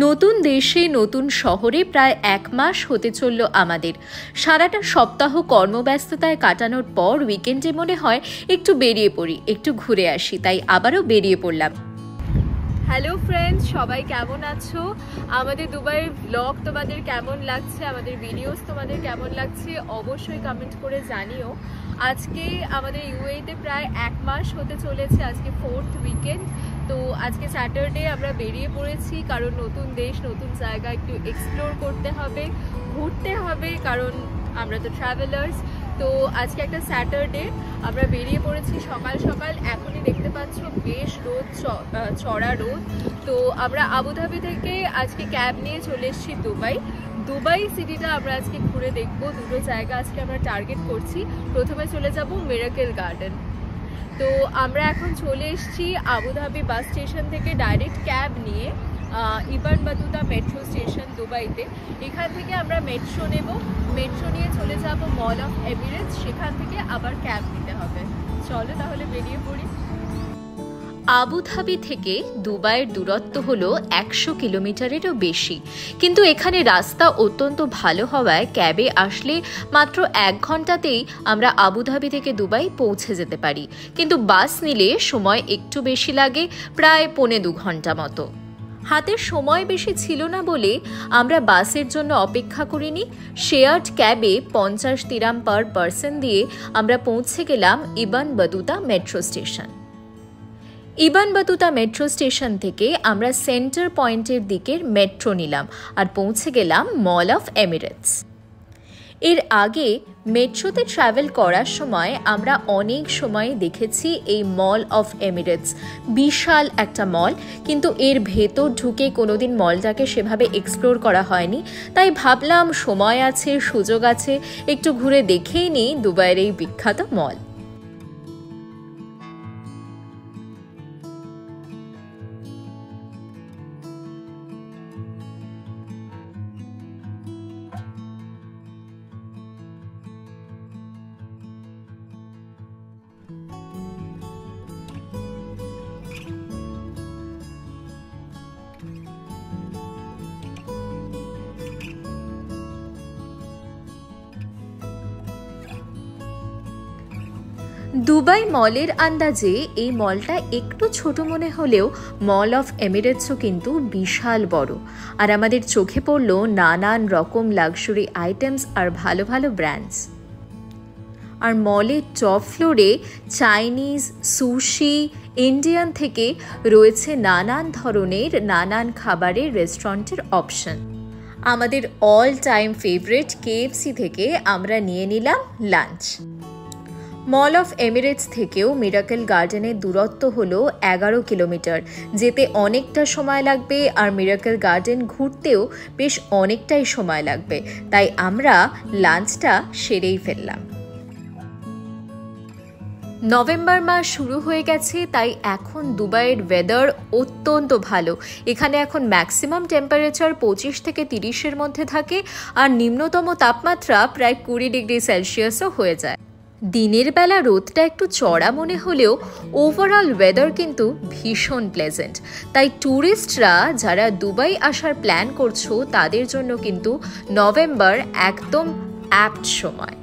নতুন দেশে নতুন শহরে প্রায় 1 মাস হতে চলল আমাদের। সারাটা সপ্তাহ কর্মব্যস্ততায় কাটানোর পর উইকেন্ডে মনে হয় একটু বেরিয়ে পড়ি, একটু ঘুরে আসি, তাই আবারও বেরিয়ে পড়লাম। হ্যালো ফ্রেন্ডস, সবাই কেমন আছো? আমাদের দুবাইয়ের ব্লগ তোমাদের কেমন লাগছে, আমাদের ভিডিওস তোমাদের কেমন লাগছে অবশ্যই কমেন্ট করে জানিও। আজকে আমাদের ইউএইতে প্রায় 1 মাস হতে চলেছে, আজকে 4th উইকেন্ড। তো আজকে স্যাটারডে আমরা বেরিয়ে পড়েছি, কারণ নতুন দেশ নতুন জায়গা একটু এক্সপ্লোর করতে হবে, ঘুরতে হবে, কারণ আমরা তো ট্রাভেলার্স। তো আজকে একটা স্যাটারডে, আমরা বেরিয়ে পড়েছি সকাল সকাল। এখনই দেখতে পাচ্ছ বেশ রোদ, চড়া রোদ। তো আমরা আবুধাবি থেকে আজকে ক্যাব নিয়ে চলে এসেছি দুবাই সিটিটা আমরা আজকে ঘুরে দেখব। দুটো জায়গা আজকে আমরা টার্গেট করছি। প্রথমে চলে যাব মিরাকেল গার্ডেন। তো আমরা এখন চলে এসেছি আবুধাবি বাস স্টেশন থেকে ডাইরেক্ট ক্যাব নিয়ে ইবান বাতুতা মেট্রো স্টেশন দুবাইতে। এখান থেকে আমরা মেট্রো নেব, মেট্রো নিয়ে চলে যাব মল অফ এমিরেটস, সেখান থেকে আবার ক্যাব নিতে হবে। চলো তাহলে বেরিয়ে পড়ি। আবুধাবি থেকে দুবাইয়ের দূরত্ব হলো 100 কিলোমিটারেরও বেশি, কিন্তু এখানে রাস্তা অত্যন্ত ভালো হওয়ায় ক্যাবে আসলে মাত্র 1 ঘন্টাতেই আমরা আবুধাবি থেকে দুবাই পৌঁছে যেতে পারি। কিন্তু বাস নিলে সময় একটু বেশি লাগে, প্রায় 1.25 ঘন্টা মতো। হাতের সময় বেশি ছিল না বলে আমরা বাসের জন্য অপেক্ষা করিনি। শেয়ার্ড ক্যাবে 50 দিরহাম পার পারসন দিয়ে আমরা পৌঁছে গেলাম ইবান বাতুতা মেট্রো স্টেশন। ইবান বাতুতা মেট্রো স্টেশন থেকে আমরা সেন্টার পয়েন্টের দিকের মেট্রো নিলাম আর পৌঁছে গেলাম মল অফ এমিরেটস। এর আগে মেট্রোতে ট্রাভেল করার সময় আমরা অনেক সময় দেখেছি এই মল অফ এমিরেটস, বিশাল একটা মল, কিন্তু এর ভেতর ঢুকে কোনোদিন মলটাকে সেভাবে এক্সপ্লোর করা হয়নি। তাই ভাবলাম সময় আছে, সুযোগ আছে, একটু ঘুরে দেখেই নিই দুবাইয়ের এই বিখ্যাত মল। দুবাই মলের আন্দাজে এই মলটা একটু ছোট মনে হলেও মল অফ এমিরেটসও কিন্তু বিশাল বড়। আর আমাদের চোখে পড়ল নানান রকম লাক্সারি আইটেমস আর ভালো ভালো ব্র্যান্ডস। আর মলের টপ ফ্লোরে চাইনিজ, সুশি, ইন্ডিয়ান থেকে রয়েছে নানান ধরনের নানান খাবারের রেস্টুরেন্টের অপশন। আমাদের অল টাইম ফেভারিট KFC থেকে আমরা নিয়ে নিলাম লাঞ্চ। মল অফ এমিরেটস থেকেও মিরাকেল গার্ডেনের দূরত্ব হলো 11 কিলোমিটার। যেতে অনেকটা সময় লাগবে আর মিরাকেল গার্ডেন ঘুরতেও বেশ অনেকটাই সময় লাগবে, তাই আমরা লাঞ্চটা সেরেই ফেললাম। নভেম্বর মাস শুরু হয়ে গেছে, তাই এখন দুবাইয়ের ওয়েদার অত্যন্ত ভালো। এখানে এখন ম্যাক্সিমাম টেম্পারেচার 25 থেকে 30-এর মধ্যে থাকে, আর নিম্নতম তাপমাত্রা প্রায় 20 ডিগ্রি সেলসিয়াসও হয়ে যায়। দিনের বেলা রোদটা একটু চড়া মনে হলেও ওভারঅল ওয়েদার কিন্তু ভীষণ প্লেজেন্ট। তাই ট্যুরিস্টরা যারা দুবাই আসার প্ল্যান করছো তাদের জন্য কিন্তু নভেম্বর একদম অ্যাপ্ট সময়।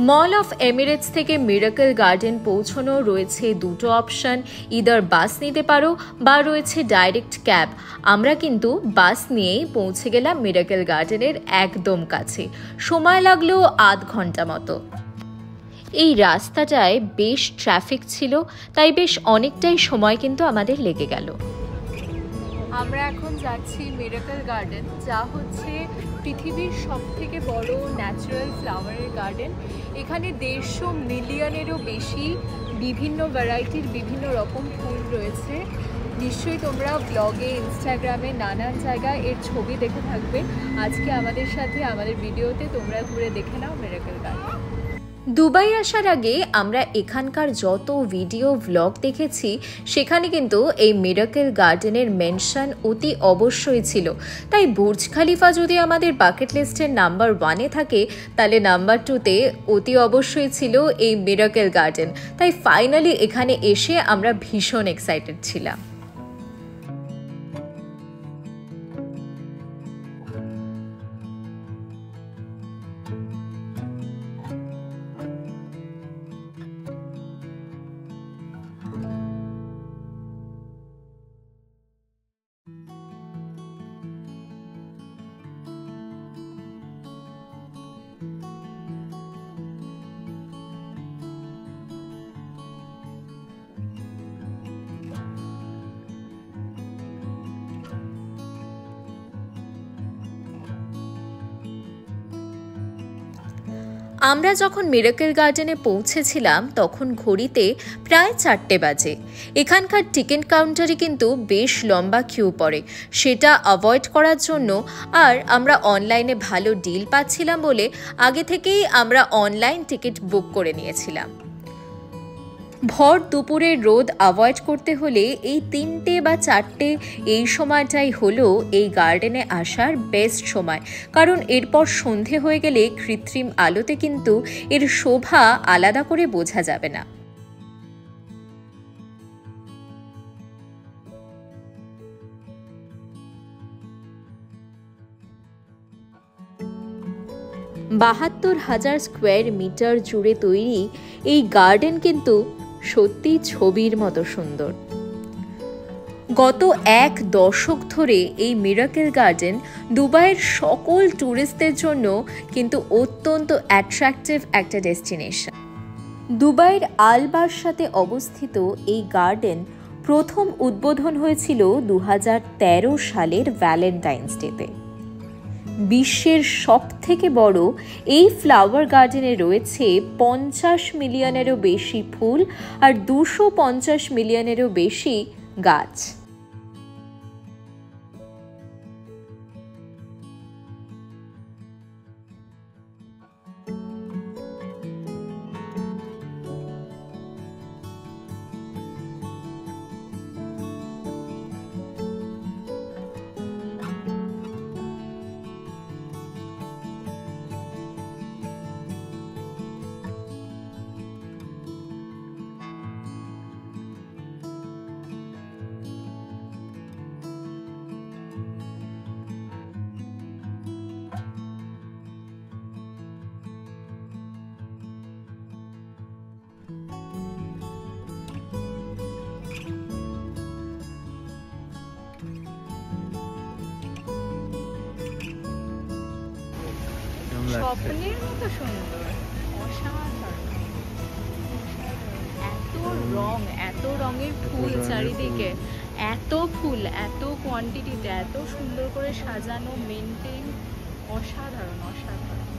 মল অফ এমিরেটস থেকে মিরাকেল গার্ডেন পৌঁছানো রয়েছে দুটো অপশন, ইদার বাস নিতে পারো বা রয়েছে ডাইরেক্ট ক্যাব। আমরা কিন্তু বাস নিয়েই পৌঁছে গেলাম মিরাকেল গার্ডেনের একদম কাছে। সময় লাগলো আধ ঘন্টা মতো। এই রাস্তাটায় বেশ ট্রাফিক ছিল, তাই বেশ অনেকটাই সময় কিন্তু আমাদের লেগে গেল। আমরা এখন যাচ্ছি মিরাকেল গার্ডেন, যা হচ্ছে পৃথিবীর সবথেকে বড় ন্যাচারাল ফ্লাওয়ারের গার্ডেন। এখানে 150 মিলিয়নেরও বেশি বিভিন্ন ভ্যারাইটির বিভিন্ন রকম ফুল রয়েছে। নিশ্চয়ই তোমরা ব্লগে, ইনস্টাগ্রামে নানান জায়গায় এর ছবি দেখে থাকবে। আজকে আমাদের সাথে আমাদের ভিডিওতে তোমরা ঘুরে দেখে নাও মিরাকেল গার্ডেন। দুবাই আসার আগে আমরা এখানকার যত ভিডিও ভ্লগ দেখেছি সেখানে কিন্তু এই মিরাকেল গার্ডেনের মেনশন অতি অবশ্যই ছিল। তাই বুর্জ খালিফা যদি আমাদের বাকেট লিস্টের নাম্বার 1-এ থাকে, তাহলে নাম্বার 2-তে অতি অবশ্যই ছিল এই মিরাকেল গার্ডেন। তাই ফাইনালি এখানে এসে আমরা ভীষণ এক্সাইটেড ছিলাম। আমরা যখন মিরাকেল গার্ডেনে পৌঁছেছিলাম তখন ঘড়িতে প্রায় 4টে বাজে। এখানকার টিকিট কাউন্টারে কিন্তু বেশ লম্বা কিউ পড়ে, সেটা অ্যাভয়েড করার জন্য আর আমরা অনলাইনে ভালো ডিল পাচ্ছিলাম বলে আগে থেকেই আমরা অনলাইন টিকিট বুক করে নিয়েছিলাম। ভর দুপুরের রোদ অ্যাভয়েড করতে হলে এই 3টে বা 4টে এই সময়টাই হলো এই গার্ডেনে আসার বেস্ট সময়, কারণ এরপর সন্ধে হয়ে গেলে কৃত্রিম আলোতে কিন্তু এর শোভা আলাদা করে বোঝা যাবে না। ৳৭২,০০০ স্কোয়ার মিটার জুড়ে তৈরি এই গার্ডেন কিন্তু সত্যি ছবির মতো সুন্দর। গত 1 দশক ধরে এই মিরাকেল গার্ডেন দুবাইয়ের সকল ট্যুরিস্টদের জন্য কিন্তু অত্যন্ত অ্যাট্রাকটিভ একটা ডেস্টিনেশন। দুবাইয়ের আল বার্সাতে অবস্থিত এই গার্ডেন প্রথম উদ্বোধন হয়েছিল 2013 সালের ভ্যালেন্টাইন্স ডেতে। বিশ্বের সবথেকে বড় এই ফ্লাওয়ার গার্ডেনে রয়েছে 50 মিলিয়নেরও বেশি ফুল আর 250 মিলিয়নেরও বেশি গাছ। স্বপ্নের মতো সুন্দর, অসাধারণ। এত রং, এত রঙের ফুল চারিদিকে, এত ফুল, এত কোয়ান্টিটিতে, এত সুন্দর করে সাজানো, মেনটেন, অসাধারণ অসাধারণ।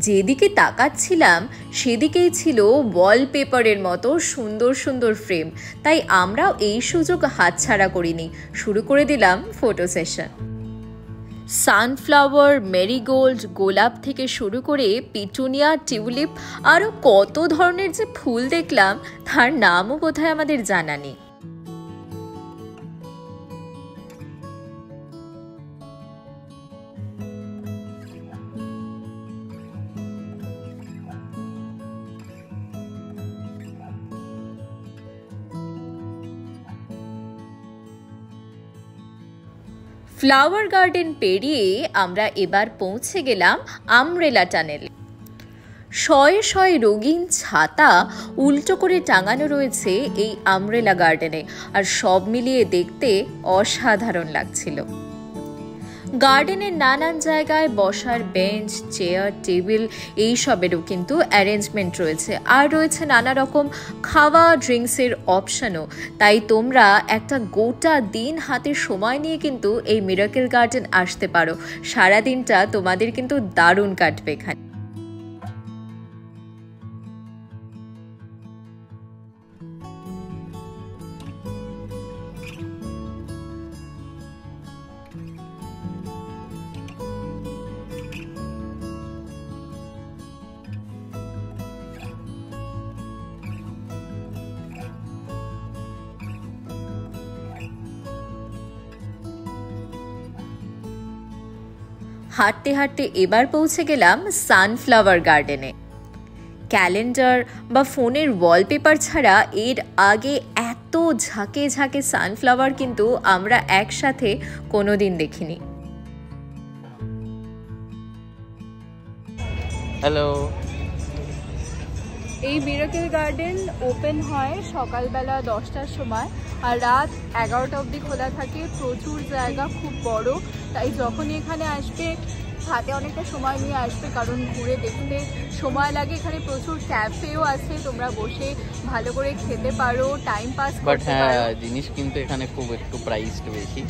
যেদিকে তাকাচ্ছিলাম সেদিকেই ছিল ওয়ালপেপারের মতো সুন্দর সুন্দর ফ্রেম, তাই আমরাও এই সুযোগ হাতছাড়া করিনি, শুরু করে দিলাম ফটো সেশন। সানফ্লাওয়ার, মেরিগোল্ড, গোলাপ থেকে শুরু করে পিটুনিয়া, টিউলিপ, আরও কত ধরনের যে ফুল দেখলাম তার নামও বোধহয় আমাদের জানা নেই। ফ্লাওয়ার গার্ডেন পেরিয়ে আমরা এবার পৌঁছে গেলাম আমব্রেলা টানেলে। শয়ে শয়ে রঙিন ছাতা উল্টো করে টাঙানো রয়েছে এই আমব্রেলা গার্ডেনে, আর সব মিলিয়ে দেখতে অসাধারণ লাগছিল। গার্ডেনের নানান জায়গায় বসার বেঞ্চ, চেয়ার, টেবিল এইসবেরও কিন্তু অ্যারেঞ্জমেন্ট রয়েছে, আর রয়েছে নানা রকম খাওয়া ড্রিঙ্কসের অপশনও। তাই তোমরা একটা গোটা দিন হাতে সময় নিয়ে কিন্তু এই মিরাকেল গার্ডেন আসতে পারো। সারাদিনটা তোমাদের কিন্তু দারুণ কাটবে এখানে। হাঁটতে হাঁটতে এবার পৌঁছে গেলাম সানফ্লাওয়ার গার্ডেনে। ক্যালেন্ডার বা ফোনের ওয়ালপেপার ছাড়া এর আগে এত ঝাঁকে ঝাঁকে সানফ্লাওয়ার কিন্তু আমরা একসাথে কোনোদিন দেখিনি। হ্যালো। এই মিরাকেল গার্ডেন ওপেন হয় সকালবেলা 10টার সময় আর রাত 11টা অবধি খোলা থাকে। প্রচুর জায়গা, খুব বড়, তাই যখনই এখানে আসবে হাতে অনেকটা সময় নিয়ে আসবে, কারণ ঘুরে দেখতে সময় লাগে। এখানে প্রচুর ক্যাফেও আছে, তোমরা বসে ভালো করে খেতে পারো, টাইম পাস করতে পারো। হ্যাঁ, জিনিস কিন্তু এখানে খুব একটু প্রাইসটা বেশি,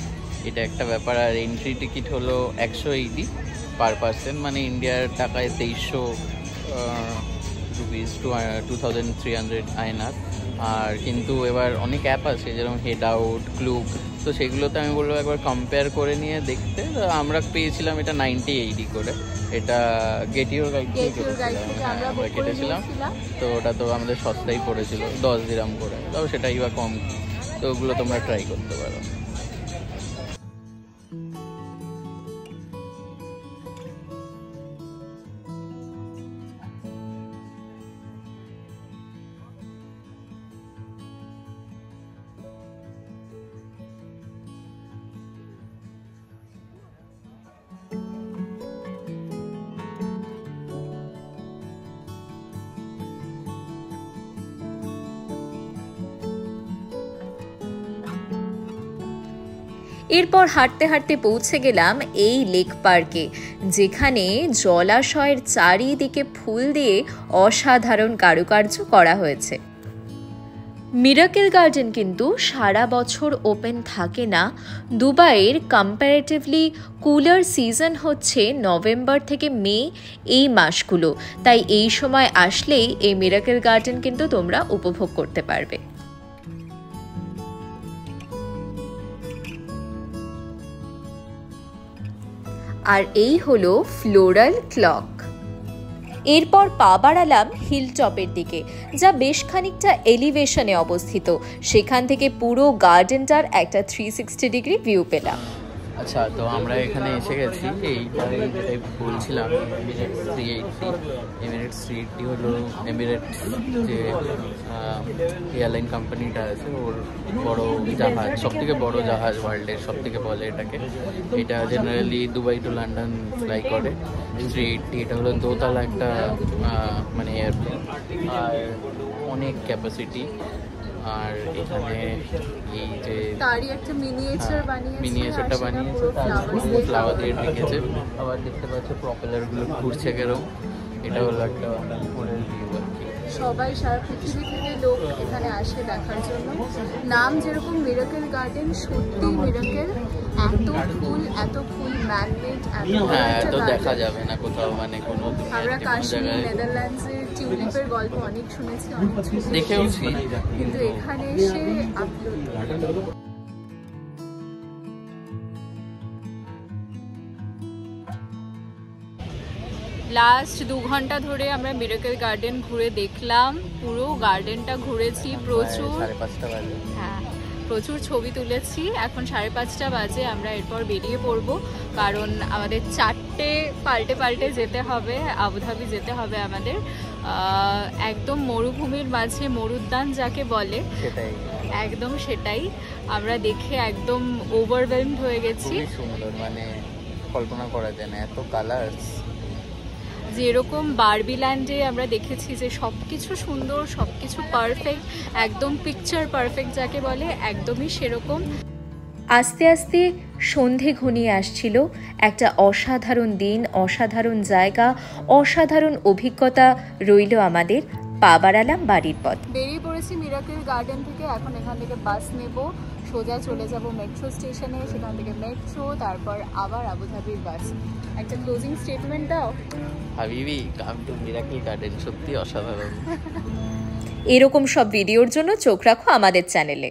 এটা একটা ব্যাপার। আর এন্ট্রি টিকিট হলো 180 পার পার্সন, মানে ইন্ডিয়ার টাকায় 2300 রুপিস 2300 INR। আর কিন্তু এবার অনেক অ্যাপ আছে যেরকম হেড আউট, ক্লুক, তো সেগুলোতে আমি বলবো একবার কম্পেয়ার করে নিয়ে দেখতে। আমরা পেয়েছিলাম এটা 90-80 করে, এটা গেট ইউর গাইড থেকে আমরা কেটেছিলাম, তো ওটা তো আমাদের সস্তাই পড়েছিল 10 দিরাম করে, তাও সেটাই বা কম, তো ওগুলো তোমরা ট্রাই করতে পারো। এরপর হাঁটতে হাঁটতে পৌঁছে গেলাম এই লেক পার্কে, যেখানে জলাশয়ের চারিদিকে ফুল দিয়ে অসাধারণ কারুকার্য করা হয়েছে। মিরাকেল গার্ডেন কিন্তু সারা বছর ওপেন থাকে না। দুবাইয়ের কম্প্যারেটিভলি কুলার সিজন হচ্ছে নভেম্বর থেকে মে, এই মাসগুলো, তাই এই সময় আসলেই এই মিরাকেল গার্ডেন কিন্তু তোমরা উপভোগ করতে পারবে। আর এই হলো ফ্লোরাল ক্লক। এরপর পা বাড়ালাম হিলটপের দিকে, যা বেশ খানিকটা এলিভেশনে অবস্থিত। সেখান থেকে পুরো গার্ডেনটার একটা 360 ডিগ্রি ভিউ পেলাম। আচ্ছা, তো আমরা এখানে এসে গেছি। এইটাই যেটাই বলছিলাম, এমিরেটস 380। এমিরেটস 380 হলো এমিরেটস যে এয়ারলাইন কোম্পানিটা আছে, ওর বড় জাহাজ, সবথেকে বড় জাহাজ ওয়ার্ল্ডের, সবথেকে বলে এটাকে। এটা generally Dubai to London fly করে। 380 এটা হলো দোতলা একটা মানে এয়ারপ্লেন, আর অনেক ক্যাপাসিটি। আর এখানে এই যে তারই একটা মিনিয়েচারটা বানিয়েছে, তার ফ্লাওয়ার দিয়ে রেখেছে। আবার দেখতে পাচ্ছ প্রপেলারগুলো ঘুরছে কেরম। এটা হলো একটা উপরের ভিউ আর কি। সবাই সারা পৃথিবী থেকে লোক এখানে আসে দেখার জন্য। নাম যেরকম মিরাকেল গার্ডেন, সত্যি মিরাকেল। এত ফুল ম্যাগনেট, এত দেখা যাবে না কোথাও, মানে কোনো আমরা কাশ্মীর, নেদারল্যান্ডসের টিউলিপের গল্প অনেক শুনেছি, অনেক দেখেওছি, কিন্তু এখানে এসে আপ্লুত। লাস্ট 2 ঘন্টা ধরে আমরা মিরাকেল গার্ডেন ঘুরে দেখলাম, পুরো গার্ডেনটা ঘুরেছি, প্রচুর ছবি তুলেছি। এখন 5:30 বাজে, আমরা এরপর বেরিয়ে পড়বো, কারণ আমাদের 4টে পাল্টে যেতে হবে, আবুধাবি যেতে হবে আমাদের। একদম মরুভূমির মাঝে মরুদ্যান যাকে বলে, একদম সেটাই। আমরা দেখে একদম ওভারওয়েলমড হয়ে গেছি। সুন্দর, মানে কল্পনা করা যায় না, এত কালারস। যেরকম বারবি ল্যান্ডে আমরা দেখেছি যে সবকিছু সুন্দর, সবকিছু পারফেক্ট, একদম পিকচার পারফেক্ট যাকে বলে, একদমই সেরকম। আস্তে আস্তে সন্ধে ঘনিয়ে আসছিল। একটা অসাধারণ দিন, অসাধারণ জায়গা, অসাধারণ অভিজ্ঞতা রইল আমাদের। পা বাড়ালাম বাড়ির পথ। বেরিয়ে পড়েছি মিরাকেল গার্ডেন থেকে। এখন এখান থেকে বাস নেব, সোজা চলে যাব মেট্রো স্টেশনে, সেখান থেকে মেট্রো, তারপর আবার আবুধাবির বাস। একটা ক্লোজিং স্টেটমেন্ট দাও। হাবিবি, কাম টু মিরাকেল গার্ডেন, সত্যি অসাধারণ। এরকম সব ভিডিওর জন্য চোখ রাখো আমাদের চ্যানেলে।